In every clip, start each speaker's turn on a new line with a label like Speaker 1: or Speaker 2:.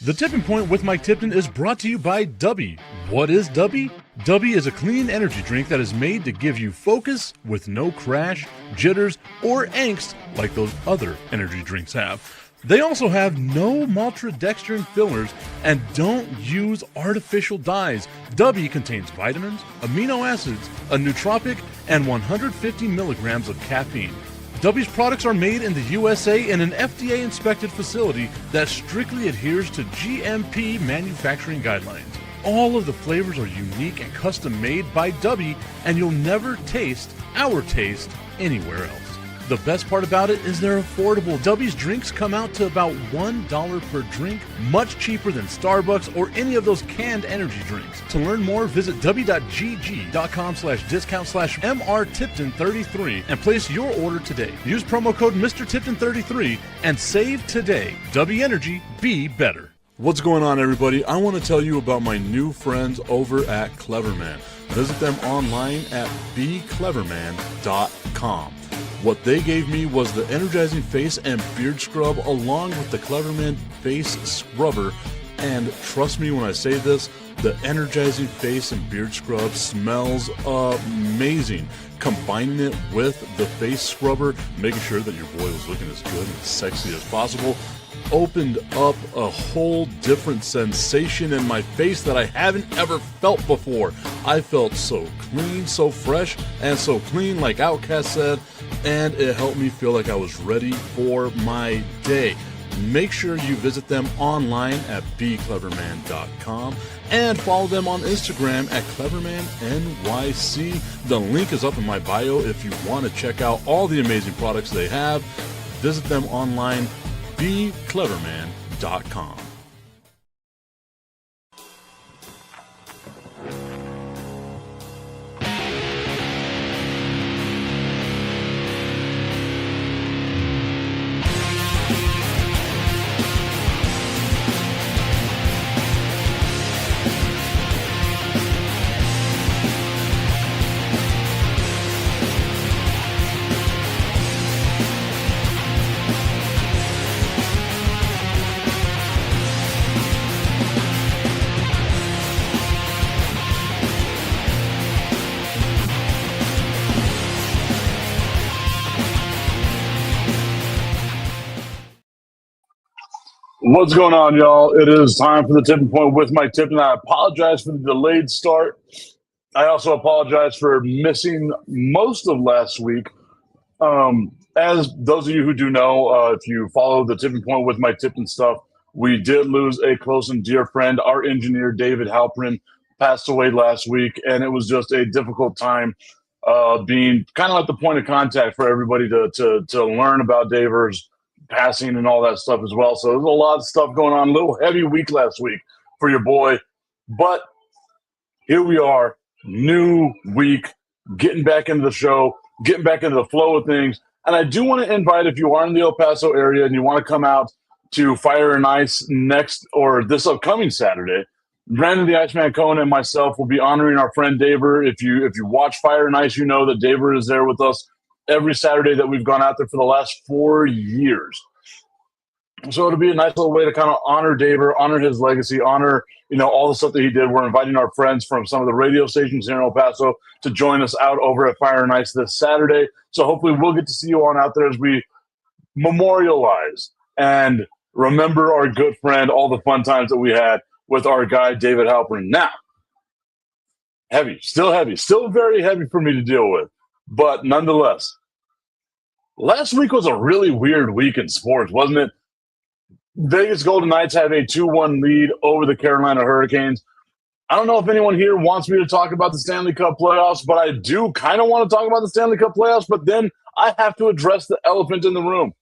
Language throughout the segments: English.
Speaker 1: The Tipping Point with Mike Tipton is brought to you by Dubby. What is Dubby? Dubby is a clean energy drink that is made to give you focus with no crash, jitters, or angst like those other energy drinks have. They also have no maltodextrin fillers and don't use artificial dyes. Dubby contains vitamins, amino acids, a nootropic, and 150 milligrams of caffeine. Dubby's products are made in the USA in an FDA-inspected facility that strictly adheres to GMP manufacturing guidelines. All of the flavors are unique and custom-made by Dubby, and you'll never taste our taste anywhere else. The best part about it is they're affordable. Dubby's drinks come out to about $1 per drink, much cheaper than Starbucks or any of those canned energy drinks. To learn more, visit w.gg.com/discount/MRTipton33 and place your order today. Use promo code MrTipton33 and save today. Dubby Energy, be better. What's going on, everybody? I want to tell you about my new friends over at Cleverman. Visit them online at becleverman.com. What they gave me was the energizing face and beard scrub along with the Cleverman face scrubber. And trust me when I say this, the energizing face and beard scrub smells amazing. Combining it with the face scrubber, making sure that your boy was looking as good and sexy as possible, opened up a whole different sensation in my face that I haven't ever felt before. I felt so clean, so fresh, and so clean, like Outcast said, and it helped me feel like I was ready for my day. Make sure you visit them online at becleverman.com and follow them on Instagram at clevermannyc. The link is up in my bio if you want to check out all the amazing products they have. Visit them online, becleverman.com.
Speaker 2: What's going on, y'all? It is time for the Tipping Point with Mike Tipton. I apologize for the delayed start. I also apologize for missing most of last week. As those of you who do know, if you follow the Tipping Point with Mike Tipton stuff, we did lose a close and dear friend. Our engineer, David Halprin, passed away last week, and it was just a difficult time being kind of at the point of contact for everybody to learn about Daver's passing and all that stuff as well. So there's a lot of stuff going on. A little heavy week last week for your boy. But here we are, new week, getting back into the show, getting back into the flow of things. And I do want to invite, if you are in the El Paso area and you want to come out to Fire and Ice next or this upcoming Saturday, Brandon the Iceman Cohen and myself will be honoring our friend Daver. If you watch Fire and Ice, you know that Daver is there with us every Saturday that we've gone out there for the last 4 years. So it'll be a nice little way to kind of honor Daver, honor his legacy, honor, all the stuff that he did. We're inviting our friends from some of the radio stations here in El Paso to join us out over at Fire and Ice this Saturday. So hopefully we'll get to see you on out there as we memorialize and remember our good friend, all the fun times that we had with our guy, David Halpern. Now, still very heavy for me to deal with. But nonetheless, last week was a really weird week in sports, wasn't it? Vegas Golden Knights have a 2-1 lead over the Carolina Hurricanes. I don't know if anyone here wants me to talk about the Stanley Cup playoffs, but I do kind of want to talk about the Stanley Cup playoffs, but then I have to address the elephant in the room.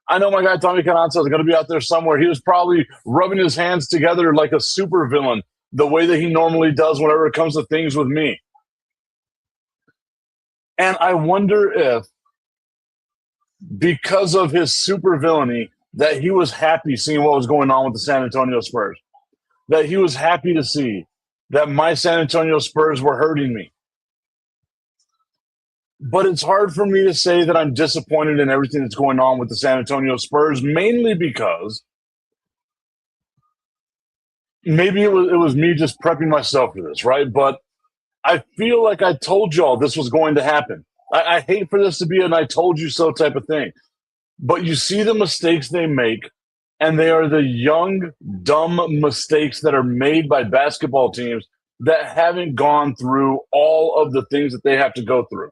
Speaker 2: I know my guy Tommy Cananza is going to be out there somewhere. He was probably rubbing his hands together like a supervillain, the way that he normally does whenever it comes to things with me. And I wonder if, because of his supervillainy, that he was happy seeing what was going on with the San Antonio Spurs. That he was happy to see that my San Antonio Spurs were hurting me. But it's hard for me to say that I'm disappointed in everything that's going on with the San Antonio Spurs, mainly because maybe it was me just prepping myself for this, right? But I feel like I told y'all this was going to happen. I hate for this to be an "I told you so" type of thing. But you see the mistakes they make, and they are the young, dumb mistakes that are made by basketball teams that haven't gone through all of the things that they have to go through.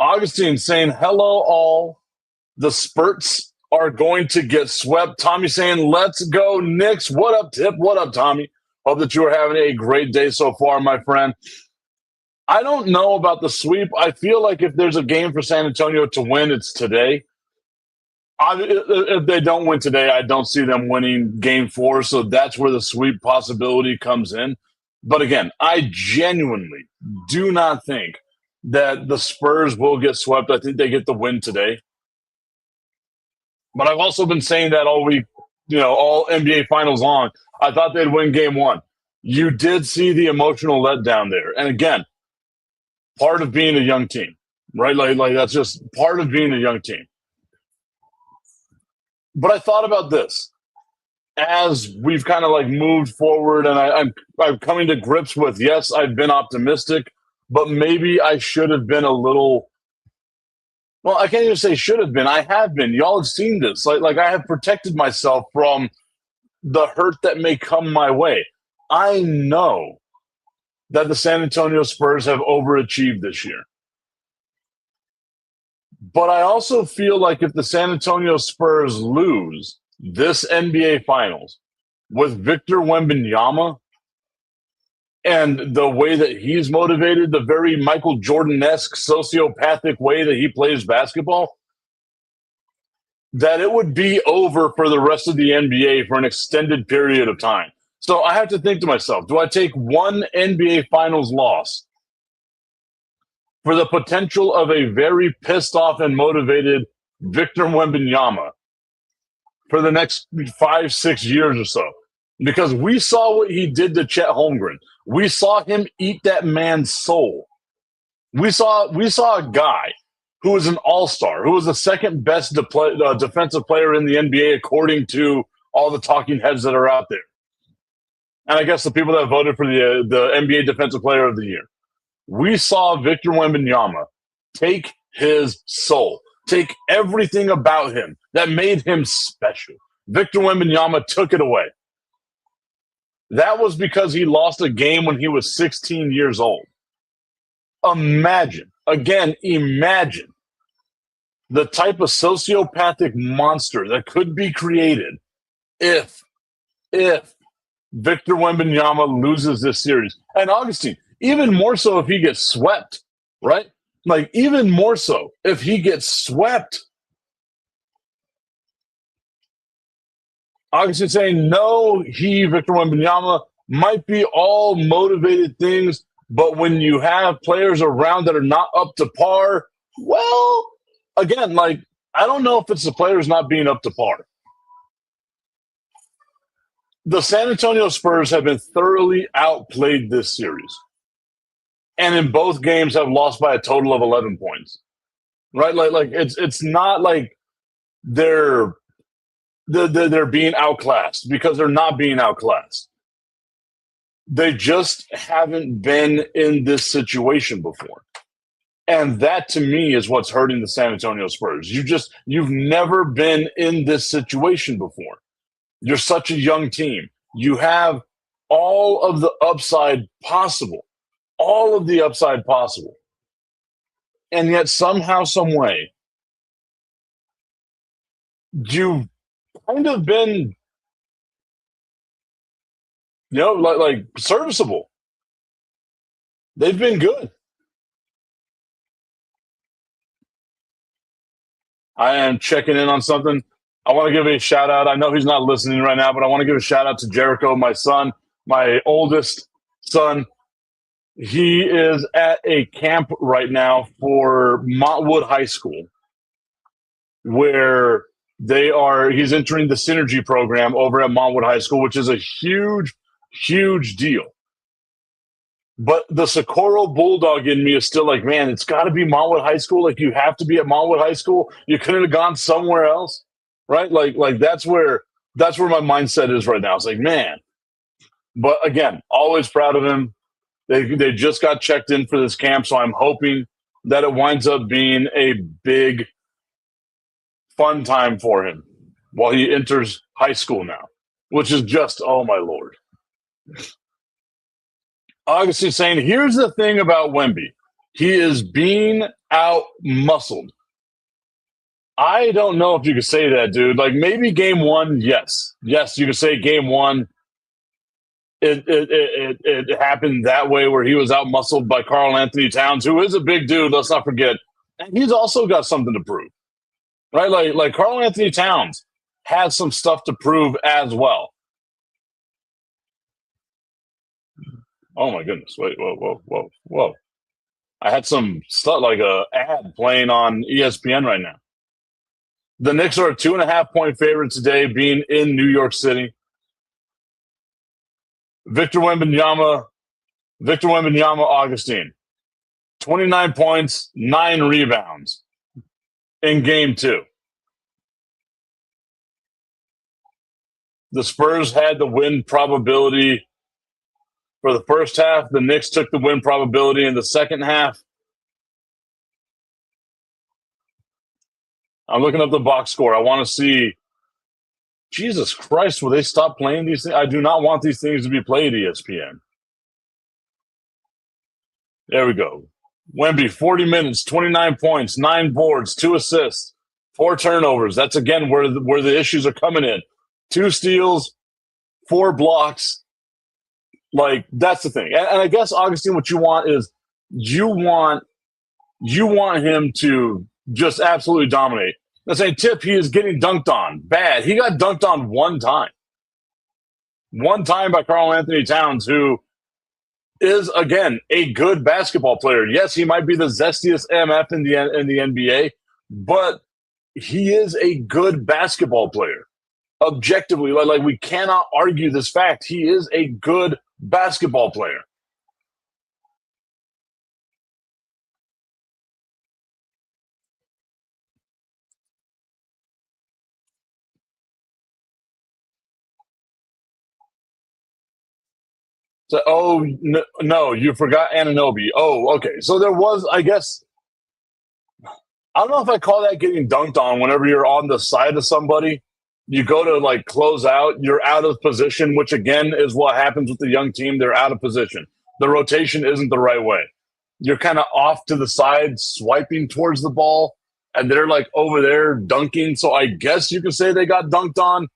Speaker 2: Augustine saying, hello, all. The Spurts are going to get swept. Tommy saying, let's go, Knicks. What up, Tip? What up, Tommy? Hope that you are having a great day so far, my friend. I don't know about the sweep. I feel like if there's a game for San Antonio to win, it's today. If they don't win today, I don't see them winning game 4. So that's where the sweep possibility comes in. But again, I genuinely do not think that the Spurs will get swept. I think they get the win today. But I've also been saying that all week, all NBA finals long. I thought they'd win game 1. You did see the emotional letdown there. And again, part of being a young team, right? Like that's just part of being a young team. But I thought about this as we've kind of like moved forward, and I'm coming to grips with, yes, I've been optimistic, but maybe I should have been a little. Well, I can't even say should have been. I have been. Y'all have seen this. Like I have protected myself from the hurt that may come my way. I know that the San Antonio Spurs have overachieved this year. But I also feel like if the San Antonio Spurs lose this NBA Finals with Victor Wembanyama and the way that he's motivated, the very Michael Jordan-esque sociopathic way that he plays basketball, that it would be over for the rest of the NBA for an extended period of time. So I have to think to myself, do I take one NBA Finals loss for the potential of a very pissed off and motivated Victor Wembanyama for the next 5-6 years or so? Because we saw what he did to Chet Holmgren. We saw him eat that man's soul. We saw a guy who was an all-star, who was the second best defensive player in the NBA according to all the talking heads that are out there. And I guess the people that voted for the NBA Defensive Player of the Year. We saw Victor Wembanyama take his soul, take everything about him that made him special. Victor Wembanyama took it away. That was because he lost a game when he was 16 years old. Imagine the type of sociopathic monster that could be created if Victor Wembanyama loses this series. And Augustine, even more so if he gets swept, right? Like, even more so if he gets swept. Augustine saying, no, Victor Wembanyama, might be all motivated things, but when you have players around that are not up to par, well, again, like, I don't know if it's the players not being up to par. The San Antonio Spurs have been thoroughly outplayed this series. And in both games have lost by a total of 11 points. Right? Like it's not like they're being outclassed, because they're not being outclassed. They just haven't been in this situation before. And that, to me, is what's hurting the San Antonio Spurs. You've never been in this situation before. You're such a young team. You have all of the upside possible. All of the upside possible. And yet, somehow, some way, you've kind of been, like serviceable. They've been good. I am checking in on something. I want to give a shout out. I know he's not listening right now, but I want to give a shout out to Jericho, my son, my oldest son. He is at a camp right now for Montwood High School, where he's entering the Synergy program over at Montwood High School, which is a huge, huge deal. But the Socorro Bulldog in me is still like, man, it's got to be Montwood High School. Like, you have to be at Montwood High School. You couldn't have gone somewhere else. right? Like that's where my mindset is right now. It's like, man, but again, always proud of him. They just got checked in for this camp, so I'm hoping that it winds up being a big fun time for him while he enters high school now, which is just, oh my Lord. Augustine's saying, here's the thing about Wemby. He is being out-muscled. I don't know if you could say that, dude. Like, maybe game one, yes. Yes, you could say game one, it happened that way where he was out-muscled by Karl Anthony Towns, who is a big dude, let's not forget. And he's also got something to prove, right? Like Karl Anthony Towns has some stuff to prove as well. Oh, my goodness. Wait, whoa. I had some stuff like a ad playing on ESPN right now. The Knicks are a 2.5-point favorite today, being in New York City. Victor Wembanyama, Augustine. 29 points, 9 rebounds in game 2. The Spurs had the win probability for the first half. The Knicks took the win probability in the second half. I'm looking up the box score. I want to see. Jesus Christ, will they stop playing these things? I do not want these things to be played, ESPN. There we go. Wemby, 40 minutes, 29 points, 9 boards, 2 assists, 4 turnovers. That's, again, where the issues are coming in. 2 steals, 4 blocks. Like, that's the thing. And I guess, Augustine, what you want is you want him to just absolutely dominate. Let's say, Tip, he is getting dunked on. Bad. He got dunked on one time. One time by Karl Anthony Towns, who is, again, a good basketball player. Yes, he might be the zestiest MF in the NBA, but he is a good basketball player. Objectively, like we cannot argue this fact. He is a good basketball player. So, no, you forgot Anunoby. Oh, okay. So there was, I guess, I don't know if I call that getting dunked on whenever you're on the side of somebody. You go to, like, close out, you're out of position, which, again, is what happens with the young team. They're out of position. The rotation isn't the right way. You're kind of off to the side, swiping towards the ball, and they're, like, over there dunking. So I guess you could say they got dunked on.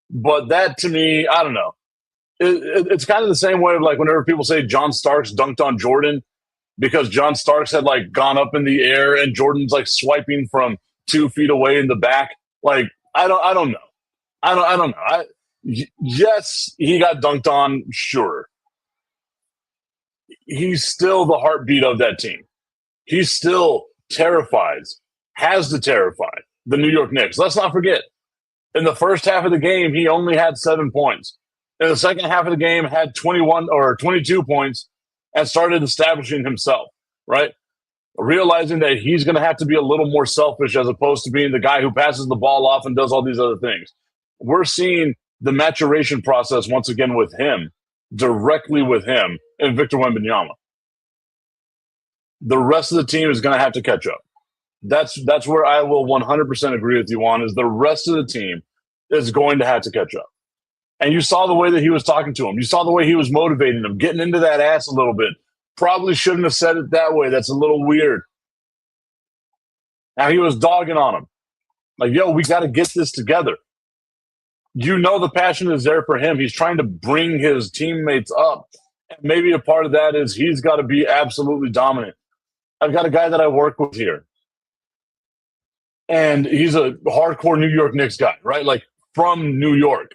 Speaker 2: But that, to me, I don't know. It's kind of the same way of, like, whenever people say John Starks dunked on Jordan because John Starks had, like, gone up in the air and Jordan's, like, swiping from 2 feet away in the back. Like, I don't know. I don't know. Yes, he got dunked on, sure. He's still the heartbeat of that team. He still has to terrify the New York Knicks. Let's not forget, in the first half of the game, he only had 7 points. In the second half of the game, had 21 or 22 points and started establishing himself, right? Realizing that he's going to have to be a little more selfish as opposed to being the guy who passes the ball off and does all these other things. We're seeing the maturation process once again with him, directly with him and Victor Wembanyama. The rest of the team is going to have to catch up. That's where I will 100% agree with you on, is the rest of the team is going to have to catch up. And you saw the way that he was talking to him. You saw the way he was motivating him, getting into that ass a little bit. Probably shouldn't have said it that way. That's a little weird. Now he was dogging on him. Like, yo, we got to get this together. You know the passion is there for him. He's trying to bring his teammates up. And maybe a part of that is he's got to be absolutely dominant. I've got a guy that I work with here. And he's a hardcore New York Knicks guy, right? Like, from New York.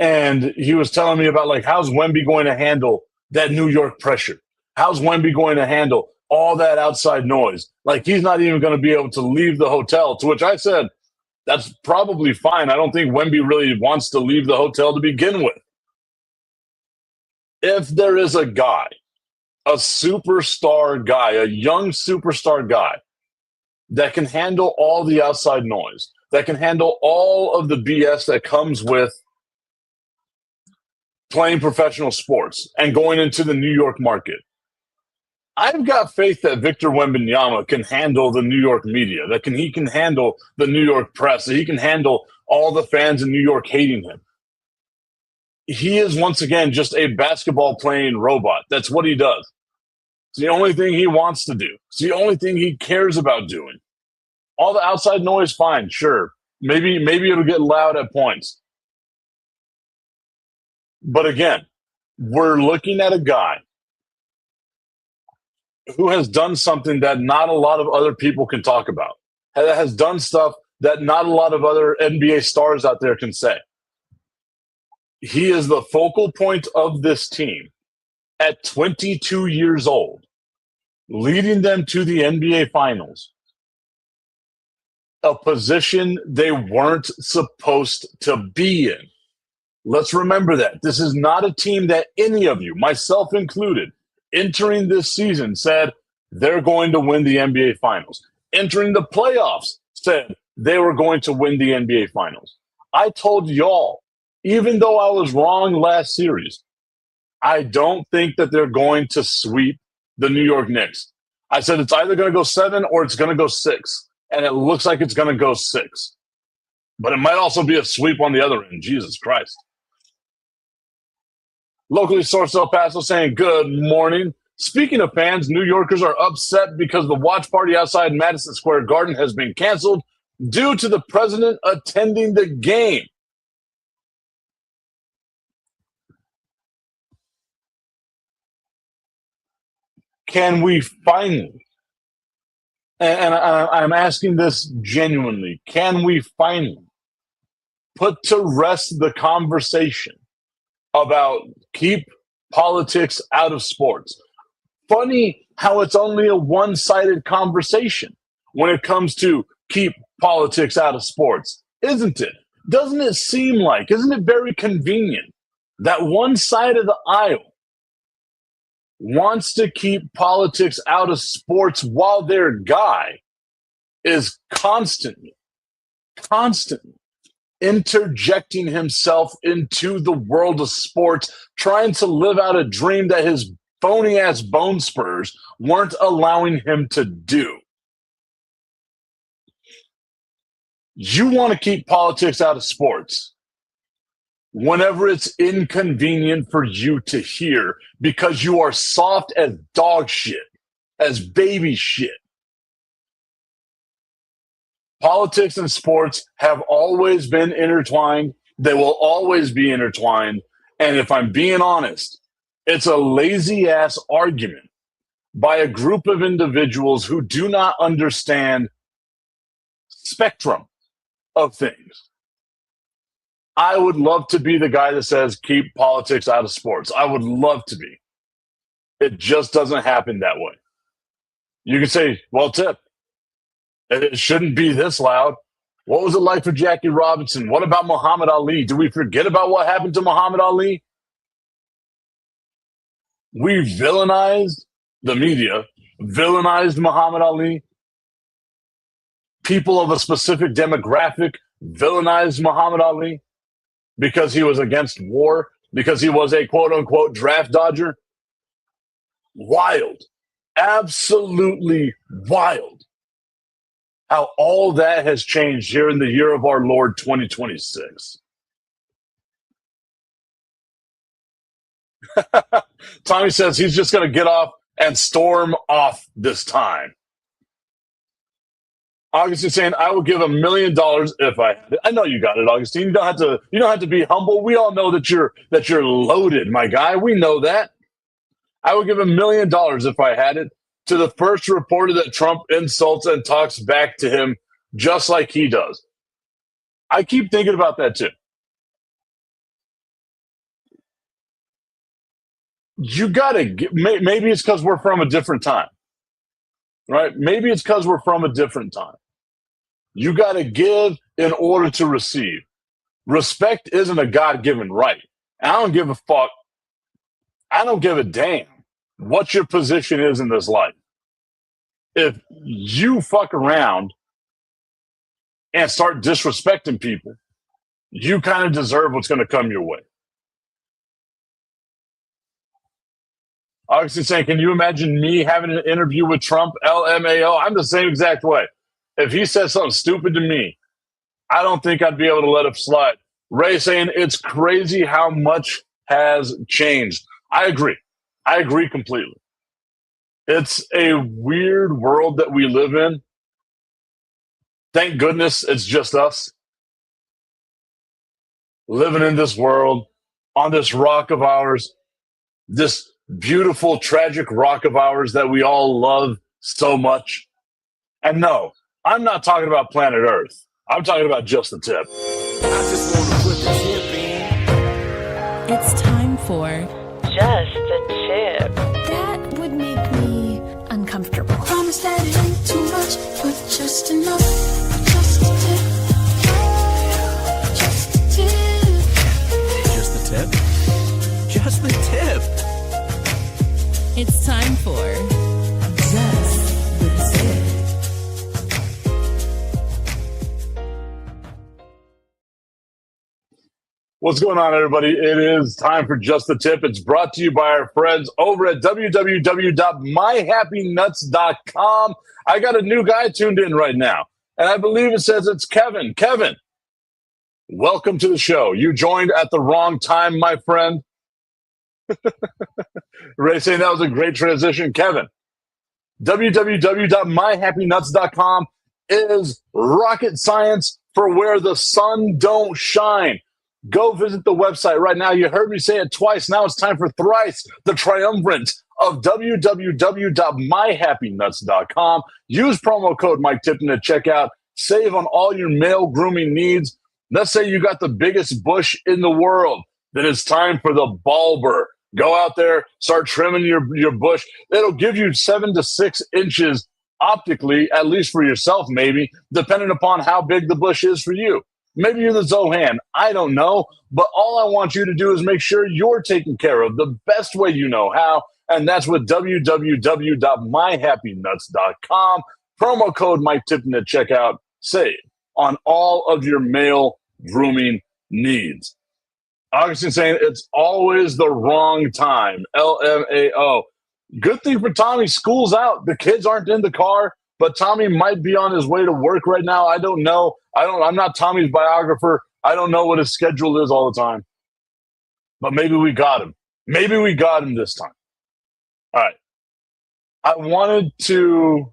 Speaker 2: And he was telling me about, like, how's Wemby going to handle that New York pressure? How's Wemby going to handle all that outside noise? Like, he's not even going to be able to leave the hotel, to which I said, that's probably fine. I don't think Wemby really wants to leave the hotel to begin with. If there is a guy, a superstar guy, a young superstar guy that can handle all the outside noise, that can handle all of the BS that comes with playing professional sports and going into the New York market. I've got faith that Victor Wembanyama can handle the New York media, he can handle the New York press, that he can handle all the fans in New York hating him. He is, once again, just a basketball playing robot. That's what he does. It's the only thing he wants to do. It's the only thing he cares about doing. All the outside noise, fine, sure. Maybe it'll get loud at points. But again, we're looking at a guy who has done something that not a lot of other people can talk about, has done stuff that not a lot of other NBA stars out there can say. He is the focal point of this team at 22 years old, leading them to the NBA Finals, a position they weren't supposed to be in. Let's remember that. This is not a team that any of you, myself included, entering this season said they're going to win the NBA Finals. Entering the playoffs said they were going to win the NBA Finals. I told y'all, even though I was wrong last series, I don't think that they're going to sweep the New York Knicks. I said it's either going to go 7 or it's going to go 6, and it looks like it's going to go 6. But it might also be a sweep on the other end. Jesus Christ. Locally sourced El Paso saying, good morning. Speaking of fans, New Yorkers are upset because the watch party outside Madison Square Garden has been canceled due to the president attending the game. Can we finally, and I'm asking this genuinely, can we finally put to rest the conversation about keep politics out of sports? Funny how it's only a one-sided conversation when it comes to keep politics out of sports, isn't it? Doesn't it seem like, isn't it very convenient that one side of the aisle wants to keep politics out of sports while their guy is constantly interjecting himself into the world of sports, trying to live out a dream that his phony-ass bone Spurs weren't allowing him to do. You want to keep politics out of sports whenever it's inconvenient for you to hear because you are soft as dog shit, as baby shit. Politics and sports have always been intertwined. They will always be intertwined. And if I'm being honest, it's a lazy-ass argument by a group of individuals who do not understand spectrum of things. I would love to be the guy that says keep politics out of sports. I would love to be. It just doesn't happen that way. You can say, well, Tip, it shouldn't be this loud. What was it like for Jackie Robinson? What about Muhammad Ali? Do we forget about what happened to Muhammad Ali? We villainized the media, villainized Muhammad Ali. People of a specific demographic villainized Muhammad Ali because he was against war, because he was a quote-unquote draft dodger. Wild. Absolutely wild. How all that has changed here in the year of our Lord 2026. Tommy says he's just going to get off and storm off this time. Augustine saying, I would give $1 million if I had it. I know you got it, Augustine. You don't have to be humble. We all know that you're loaded, my guy. We know that. I would give $1 million if I had it to the first reporter that Trump insults and talks back to him just like he does. I keep thinking about that too. You got to – maybe it's because we're from a different time, right? Maybe it's because we're from a different time. You got to give in order to receive. Respect isn't a God-given right. I don't give a fuck. I don't give a damn what your position is in this life. If you fuck around and start disrespecting people, you kind of deserve what's going to come your way. Obviously saying, can you imagine me having an interview with Trump? LMAO. I'm the same exact way. If he says something stupid to me, I don't think I'd be able to let it slide. Ray saying it's crazy how much has changed. I agree. I agree completely. It's a weird world that we live in. Thank goodness it's just us living in this world on this rock of ours, this beautiful, tragic rock of ours that we all love so much. And no, I'm not talking about planet Earth. I'm talking about just the tip.
Speaker 3: I just want to put the tip in.
Speaker 4: It's time for
Speaker 5: Just the Tip.
Speaker 4: That would make me uncomfortable.
Speaker 6: Promise that it ain't too much, but just enough. Just a tip. Just a tip.
Speaker 3: Just the tip? Just the tip.
Speaker 4: It's time for Just the Tip.
Speaker 2: What's going on, everybody? It is time for Just the Tip. It's brought to you by our friends over at www.myhappynuts.com. I got a new guy tuned in right now, and I believe it says it's Kevin. Kevin, welcome to the show. You joined at the wrong time, my friend. Ray saying that was a great transition. Kevin, www.myhappynuts.com is rocket science for where the sun don't shine. Go visit the website right now. You heard me say it twice. Now it's time for thrice. The triumvirate of www.myhappynuts.com. Use promo code Mike Tipton at checkout. Save on all your male grooming needs. Let's say you got the biggest bush in the world. Then it's time for the bulber. Go out there, start trimming your bush. It'll give you 7 to 6 inches optically, at least for yourself, maybe, depending upon how big the bush is for you. Maybe you're the Zohan. I don't know. But all I want you to do is make sure you're taken care of the best way you know how. And that's with www.myhappynuts.com. Promo code Mike Tipton at checkout. Save on all of your male grooming needs. Augustine saying it's always the wrong time. LMAO. Good thing for Tommy. School's out. The kids aren't in the car. But Tommy might be on his way to work right now. I don't know. I'm not Tommy's biographer. I don't know what his schedule is all the time. But maybe we got him. Maybe we got him this time. All right. I wanted to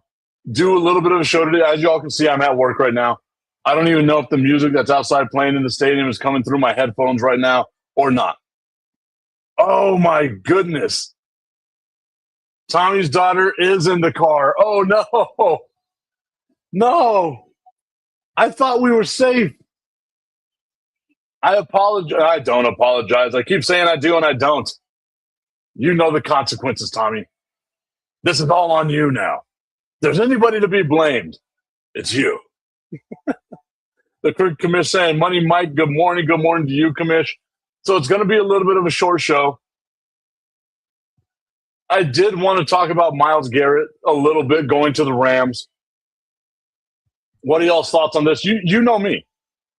Speaker 2: do a little bit of a show today. As y'all can see, I'm at work right now. I don't even know if the music that's outside playing in the stadium is coming through my headphones right now or not. Oh, my goodness. Tommy's daughter is in the car. Oh, no. No. I thought we were safe. I apologize. I don't apologize. I keep saying I do and I don't. You know the consequences, Tommy. This is all on you now. If there's anybody to be blamed, it's you. The commish saying, Money Mike, good morning. Good morning to you, commish. So it's going to be a little bit of a short show. I did want to talk about Myles Garrett a little bit going to the Rams. What are y'all's thoughts on this? You know me.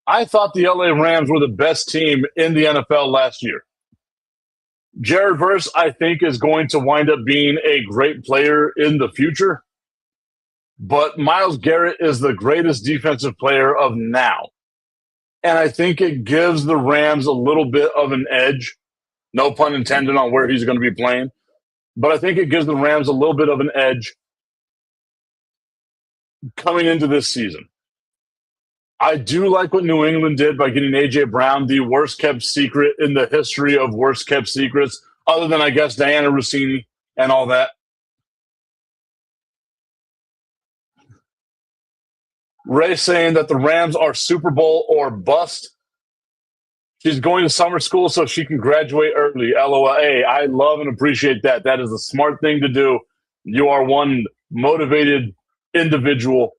Speaker 2: I thought the LA Rams were the best team in the NFL last year. Jared Verse, I think, is going to wind up being a great player in the future. But Myles Garrett is the greatest defensive player of now. And I think it gives the Rams a little bit of an edge. No pun intended on where he's going to be playing. But I think it gives the Rams a little bit of an edge coming into this season. I do like what New England did by getting A.J. Brown, the worst-kept secret in the history of worst-kept secrets, other than, I guess, Diana Rossini and all that. Ray saying that the Rams are Super Bowl or bust. She's going to summer school so she can graduate early. LOL. Hey, I love and appreciate that. That is a smart thing to do. You are one motivated individual.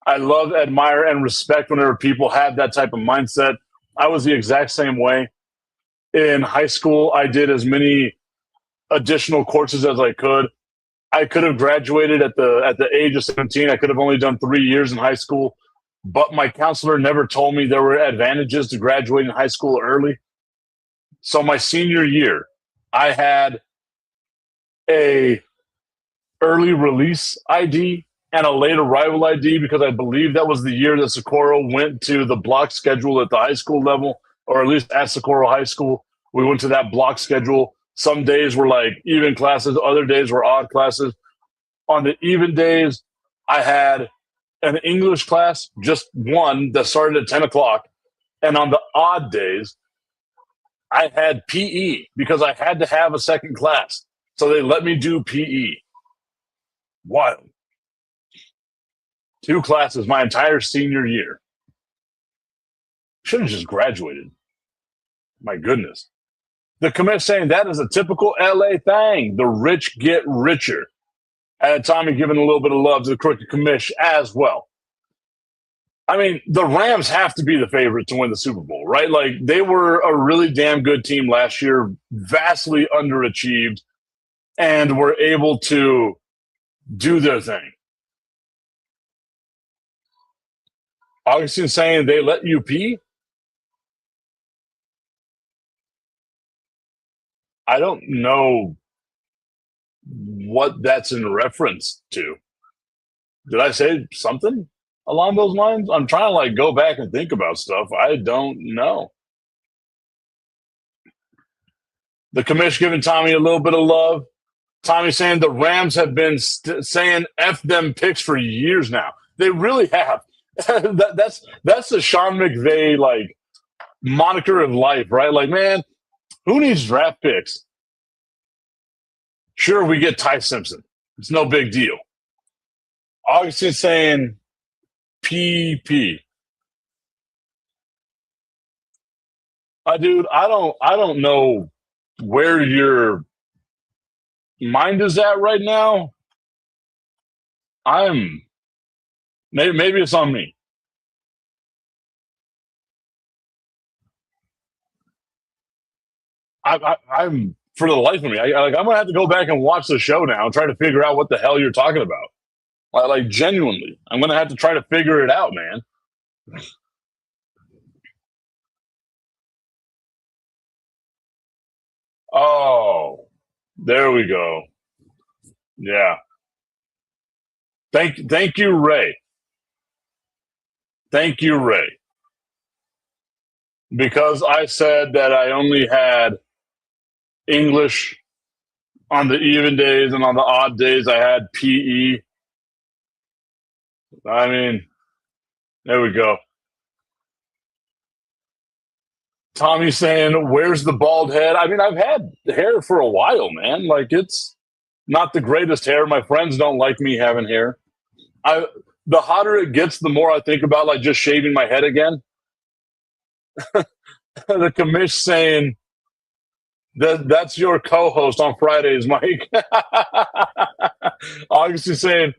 Speaker 2: I love, admire, and respect whenever people have that type of mindset. I was the exact same way. In high school, I did as many additional courses as I could. I could have graduated at the age of 17. I could have only done 3 years in high school. but my counselor never told me there were advantages to graduating high school early. So my senior year, I had a early release ID and a late arrival ID because I believe that was the year that Socorro went to the block schedule at the high school level, or at least at Socorro High School. We went to that block schedule. Some days were like even classes, other days were odd classes. On the even days, I had an English class, just one that started at 10 o'clock. And on the odd days, I had PE because I had to have a second class. So they let me do PE. Wild. 2 classes my entire senior year. Should have just graduated. My goodness. The commish saying that is a typical LA thing. The rich get richer. And Tommy giving a little bit of love to the crooked commish as well. I mean, the Rams have to be the favorite to win the Super Bowl, right? Like, they were a really damn good team last year, vastly underachieved, and were able to do their thing. Augustine saying they let you pee? I don't know what that's in reference to. Did I say something along those lines? I'm trying to like go back and think about stuff. I don't know. The commish giving Tommy a little bit of love. Tommy saying the Rams have been saying F them picks for years now. They really have. that's the Sean McVay like moniker of life, right? Like, man, who needs draft picks? Sure, we get Ty Simpson. It's no big deal. Augustine saying PP. Dude, I don't know where your mind is at right now. Maybe it's on me. I'm for the life of me. I'm gonna have to go back and watch the show now and try to figure out what the hell you're talking about. Like genuinely, I'm gonna have to try to figure it out, man. Oh, there we go. Yeah. Thank you, Ray. Thank you, Ray. Because I said that I only had English on the even days and on the odd days I had PE. I mean, there we go. Tommy saying, where's the bald head? I mean, I've had hair for a while, man. Like, it's not the greatest hair. My friends don't like me having hair. The hotter it gets, the more I think about, like, just shaving my head again. The commish saying, that's your co-host on Fridays, Mike. Augustine saying,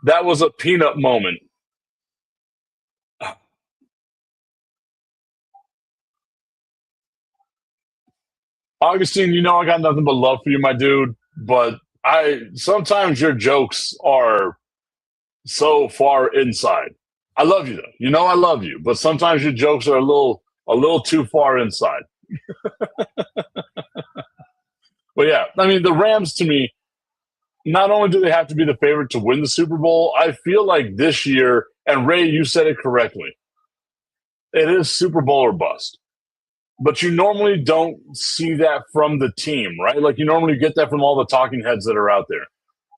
Speaker 2: that was a peanut moment. Augustine, you know I got nothing but love for you, my dude. But sometimes your jokes are so far inside. I love you though. You know I love you, but sometimes your jokes are a little too far inside. But yeah, I mean the Rams to me, not only do they have to be the favorite to win the Super Bowl, I feel like this year, and Ray, you said it correctly, it is Super Bowl or bust. But you normally don't see that from the team, right? Like you normally get that from all the talking heads that are out there.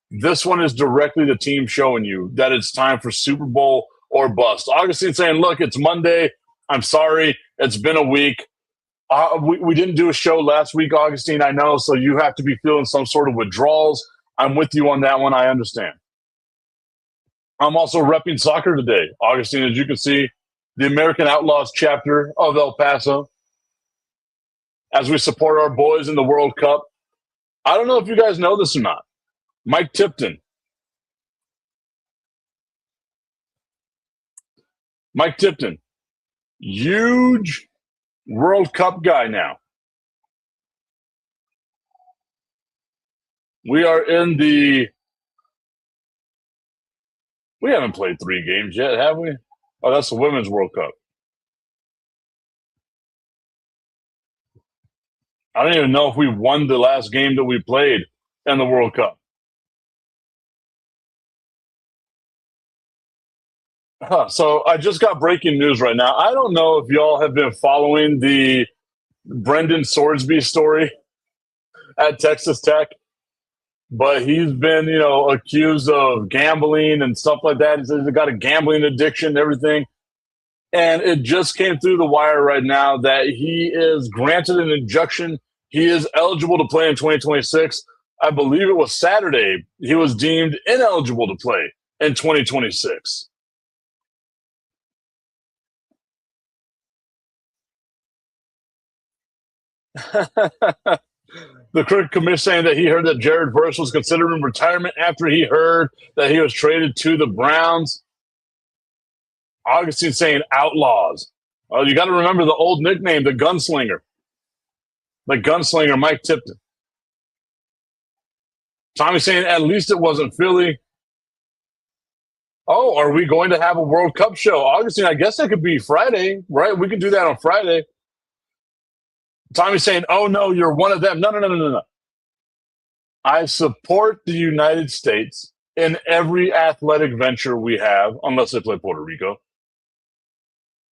Speaker 2: This one is directly the team showing you that it's time for Super Bowl or bust. Augustine saying, look, it's Monday. I'm sorry. It's been a week. We didn't do a show last week, Augustine, I know, so you have to be feeling some sort of withdrawals. I'm with you on that one. I understand. I'm also repping soccer today, Augustine, as you can see, the American Outlaws chapter of El Paso, as we support our boys in the World Cup. I don't know if you guys know this or not. Mike Tipton. Mike Tipton, huge World Cup guy now. We haven't played 3 games yet, have we? Oh, that's the Women's World Cup. I don't even know if we won the last game that we played in the World Cup. So I just got breaking news right now. I don't know if y'all have been following the Brendan Swordsby story at Texas Tech, but he's been, accused of gambling and stuff like that. He says he's got a gambling addiction and everything. And it just came through the wire right now that he is granted an injunction. He is eligible to play in 2026. I believe it was Saturday. He was deemed ineligible to play in 2026. The cricket commission saying that he heard that Jared Verse was considering retirement after he heard that he was traded to the Browns. Augustine saying outlaws. You got to remember the old nickname, the gunslinger. The gunslinger, Mike Tipton. Tommy saying at least it wasn't Philly. Oh, are we going to have a World Cup show? Augustine, I guess that could be Friday, right? We can do that on Friday. Tommy's saying, oh, no, you're one of them. No. I support the United States in every athletic venture we have, unless they play Puerto Rico,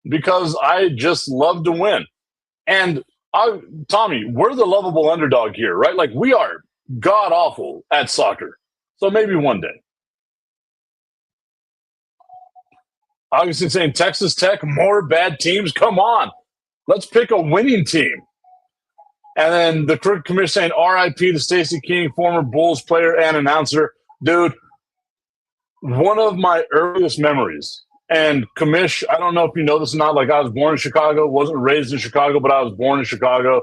Speaker 2: because I just love to win. And, Tommy, we're the lovable underdog here, right? Like, we are god-awful at soccer. So maybe one day. Augustine saying, Texas Tech, more bad teams? Come on. Let's pick a winning team. And then the cricket commission saying, R.I.P. to Stacey King, former Bulls player and announcer. Dude, one of my earliest memories, and commish, I don't know if you know this or not, like I was born in Chicago, wasn't raised in Chicago, but I was born in Chicago.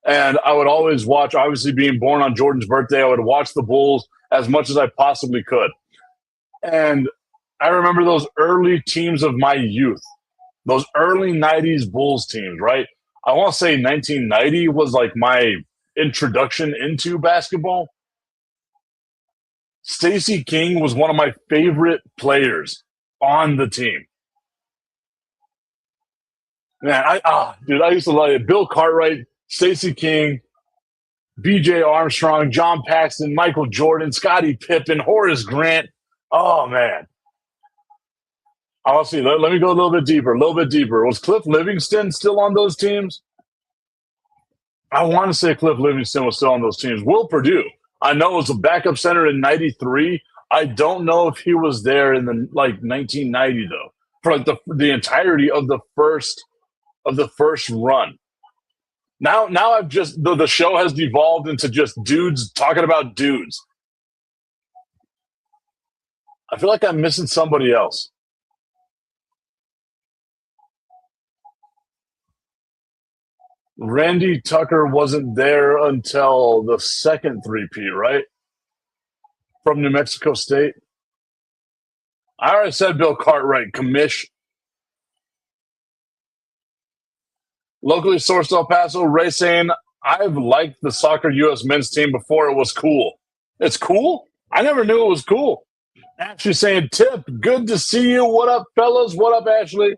Speaker 2: And I would always watch, obviously being born on Jordan's birthday, I would watch the Bulls as much as I possibly could. And I remember those early teams of my youth, those early 90s Bulls teams, right? I want to say 1990 was like my introduction into basketball. Stacey King was one of my favorite players on the team. Man, I used to love it. Bill Cartwright, Stacey King, B.J. Armstrong, John Paxson, Michael Jordan, Scottie Pippen, Horace Grant. Oh, man. I'll see. Let me go a little bit deeper. Was Cliff Livingston still on those teams? I want to say Cliff Livingston was still on those teams. Will Purdue, I know, was a backup center in '93. I don't know if he was there in the 1990 though, for like the entirety of the first run. Now I've just the show has devolved into just dudes talking about dudes. I feel like I'm missing somebody else. Randy Tucker wasn't there until the second three-peat, right? From New Mexico State. I already said Bill Cartwright, commish. Locally sourced El Paso, Ray saying, I've liked the Soccer U.S. men's team before it was cool. It's cool? I never knew it was cool. Ashley saying, Tip, good to see you. What up, fellas? What up, Ashley?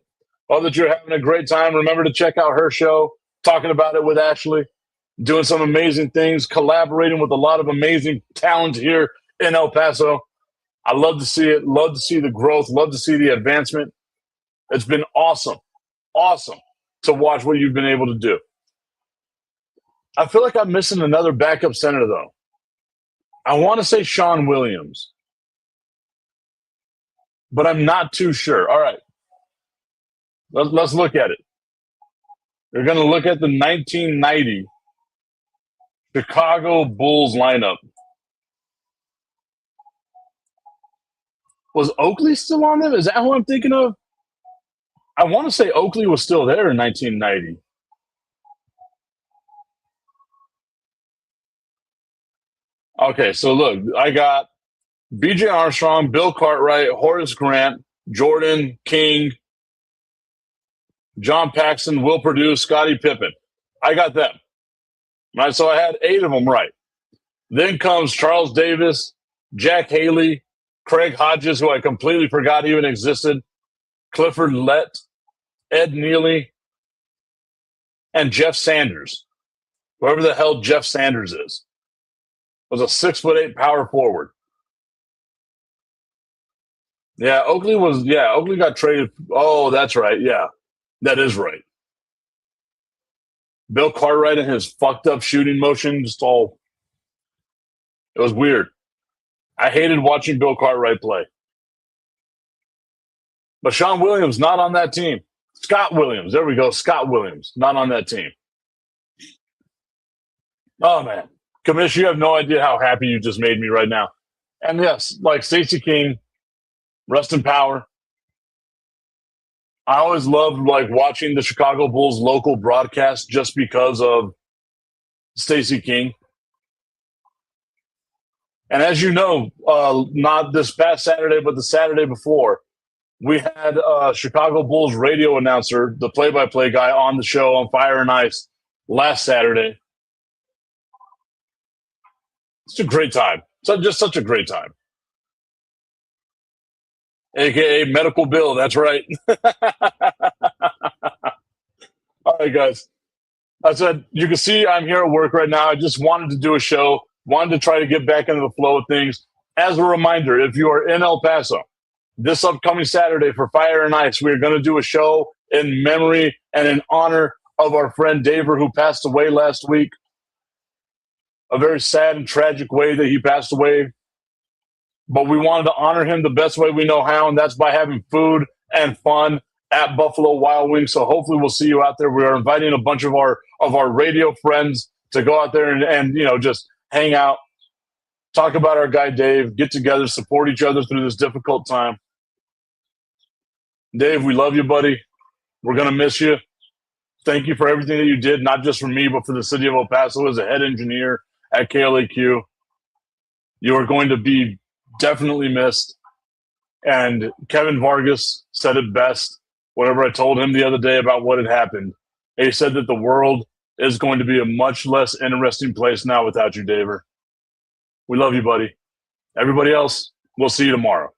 Speaker 2: Hope that you're having a great time. Remember to check out her show. Talking about it with Ashley, doing some amazing things, collaborating with a lot of amazing talent here in El Paso. I love to see it, love to see the growth, love to see the advancement. It's been awesome to watch what you've been able to do. I feel like I'm missing another backup center, though. I want to say Sean Williams, but I'm not too sure. All right, let's look at it. We're going to look at the 1990 Chicago Bulls lineup. Was Oakley still on them? Is that who I'm thinking of? I want to say Oakley was still there in 1990. Okay, so look, I got B.J. Armstrong, Bill Cartwright, Horace Grant, Jordan, King, John Paxson, Will Purdue, Scottie Pippen. I got them. Right, so I had 8 of them right. Then comes Charles Davis, Jack Haley, Craig Hodges, who I completely forgot even existed, Clifford Lett, Ed Neely, and Jeff Sanders. Whoever the hell Jeff Sanders is. Was a 6'8" power forward. Yeah, Oakley got traded. Oh, that's right. Yeah, that is right. Bill Cartwright and his fucked up shooting motion, it was weird. I hated watching Bill Cartwright play. But Sean Williams, not on that team. Scott Williams, there we go. Scott Williams, not on that team. Oh, man. Commish, you have no idea how happy you just made me right now. And yes, like Stacey King, rest in power. I always loved watching the Chicago Bulls local broadcast just because of Stacey King. And as you know, not this past Saturday, but the Saturday before, we had a Chicago Bulls radio announcer, the play-by-play guy, on the show on Fire and Ice last Saturday. It's a great time. Just such a great time. AKA Medical Bill. That's right. All right, guys. I said, you can see I'm here at work right now. I just wanted to do a show, wanted to try to get back into the flow of things. As a reminder, if you are in El Paso, this upcoming Saturday for Fire and Ice, we're going to do a show in memory and in honor of our friend Daver, who passed away last week. A very sad and tragic way that he passed away. But we wanted to honor him the best way we know how, and that's by having food and fun at Buffalo Wild Wings. So hopefully we'll see you out there. We are inviting a bunch of our radio friends to go out there and just hang out, talk about our guy Dave, get together, support each other through this difficult time. Dave, we love you, buddy. We're going to miss you. Thank you for everything that you did, not just for me, but for the city of El Paso as a head engineer at KLAQ. You are going to be definitely missed. And Kevin Vargas said it best whenever I told him the other day about what had happened. He said that the world is going to be a much less interesting place now without you, Daver. We love you, buddy. Everybody else, we'll see you tomorrow.